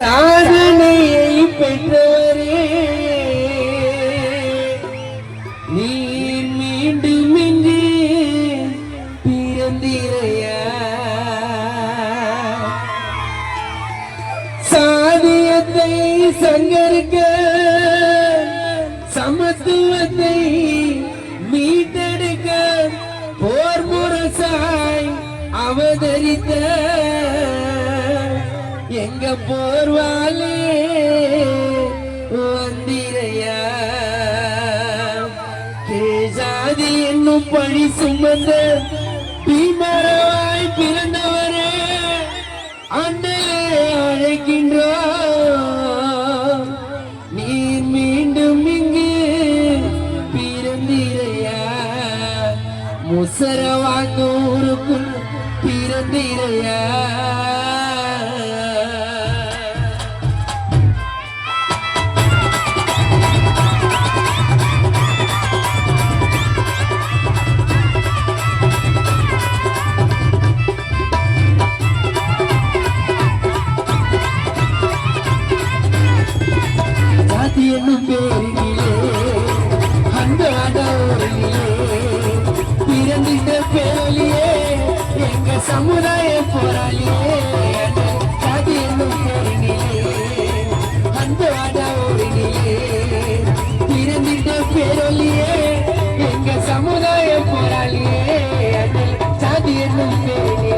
சாதனையை பெற்றவரே நீர் மீண்டும் இங்கு பிறந்திரையா சாதியத்தை சங்கரிக்க சமத்துவத்தை மீட்டெடுக்க போர் முரசாய் அவதரித்த எங்க போர்வாலே வந்திரையா கேசாதி என்னும் பழி சுமந்த பீமரவாய் பிறந்தவரே அண்ணலே அழைக்கின்றோம் நீர் மீண்டும் இங்கு பிறந்திரையா முசரவாங்கூருக்குள் பிறந்திரையா என்னும் பேரிலே அந்த அடோரிலே பிறந்திட்ட பேரலியே எங்க சமுதாய போராளியே சாதி என்னும் பேரிலே அந்த அடோரிலே பிறந்திட்ட பேரலியே எங்க சமுதாய போராளியே சாதி என்னும் பேரிலே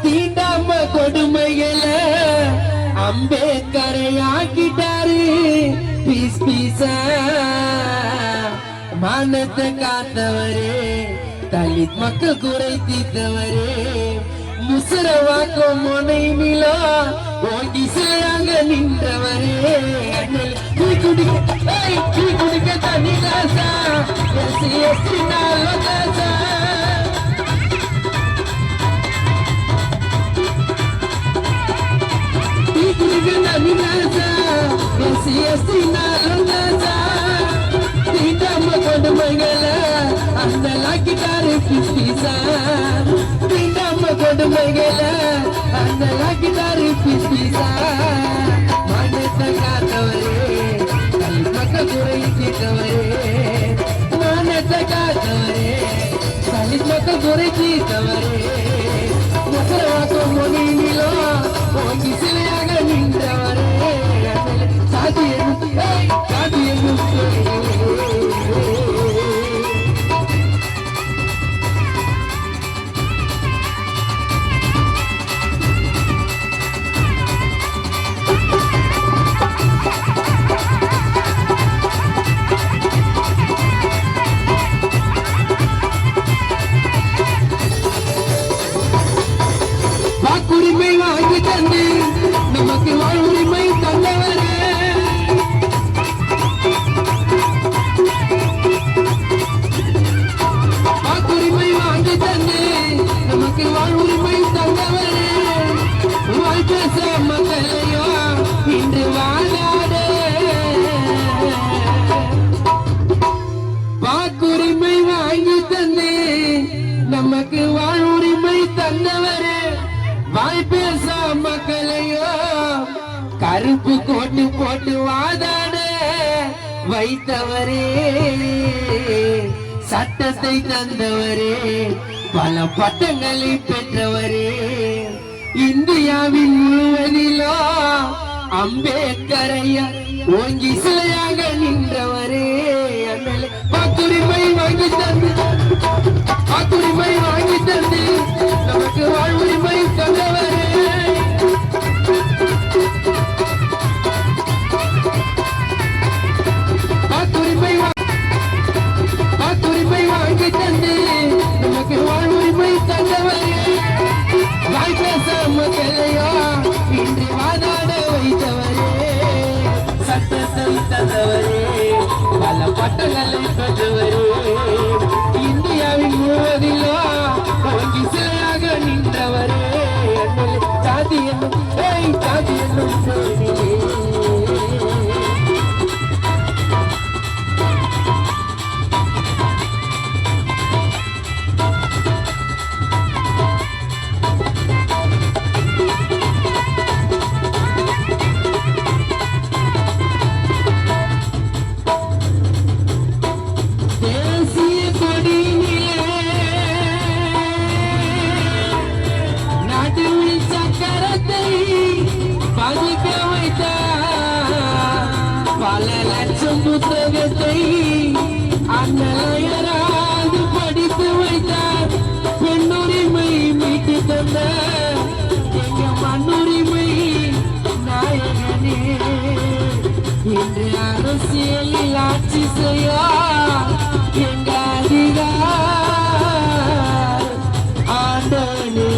தீண்டாம கொடுமைகள அம்பேத்கரையாக்கிட்டாரு பீஸ் பீஸா மானத்தை காத்தவரே தலித் மக்கள் குறை தீர்த்தவரே முசரவாக்கும் முனை நிலா ஓங்கி சிலையாக நின்றவரே குடிக்க தண்ணி காசா அந்த லாக்கிட்டாரு பிஸ்பிசா தீண்டாம கொடுமைகள அந்த லாக்கிட்டாரு பிஸ்பிசா மானத்தை காத்தவரே தலித் மக்கள் குறை தீர்த்தவரே மானத்தை காத்தவரே தலித் மக்கள் குறை தீர்த்தவரே முசரவாக்கம் மொழியிலோ ஓங்கி சிலையாக நின்றவரே சாதி என்னும் வாக்குரிமை வாங்கி தந்து நமக்கு வாழ்வுரிமை தந்தவரே வாக்குரிமை வாங்கி தந்து நமக்கு வாழ்வுரிமை தந்தவரே வாழ்பேச மக்களையோ இன்று வாழாடே வாக்குரிமை வாங்கி தந்து நமக்கு வாழ்வுரிமை தந்தவரே வாய்ப்பேச மக்களையோ கருப்பு கோட்டு போட்டு வாதாட வைத்தவரே சட்டத்தை தந்தவரே பல பட்டங்களை பெற்றவரே இந்தியாவின் முழுவதிலோ அம்பேத்கரையா ஓங்கி சிலையாக நின்றவரே வாக்குரிமை வாங்கி தந்து நமக்கு வாழ்வுரிமை தந்தவரே வாக்குரிமை பட்டங்களை பெற்றவரே இந்தியாவின் முழுவதிலும் ஓங்கி சிலையாக நின்றவரே ஜாதி என்னும் ஜாதி என்னும் பேரிலே புத்தகத்தை அண்ணலையராது படித்து வைத்தார் பெண்ணுரிமை மீட்டு தந்த எங்க மண்ணுரிமை நாயகனே இன்று அரசியலில் ஆட்சி செய்ய எங்க அதிகார ஆண்டனே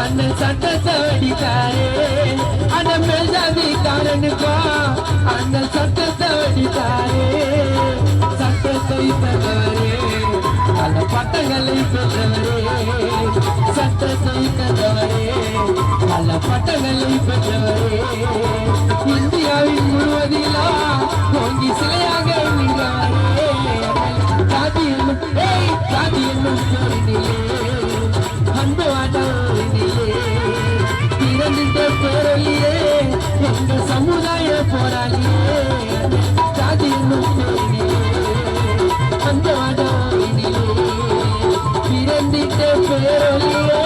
அண்ணன் சட்டத்தை அடித்தாரே அண்ணன் மேல்ஜாதி காரனுக்கோ அண்ணன் சட்டத்தை அடித்தாரே சட்டத்தை தந்தவரே பல பட்டங்களை பெற்றவரே சட்டத்தை தந்தவரே பல பட்டங்களை பெற்றவரே இந்தியாவின் முழுவதிலும் ஓங்கி சிலையாக நின்றவரே ஜாதி என்னும் ஜாதி என்னும் பேரினிலே அன்பு வாட்டோரினிலே பிறந்திட்ட பேரொழியே எங்கள் சமுதாய போராளியே ஜாதி என்னும் பேரினிலே அன்பு வாட்டோரினிலே பிறந்திட்ட பேரொழியே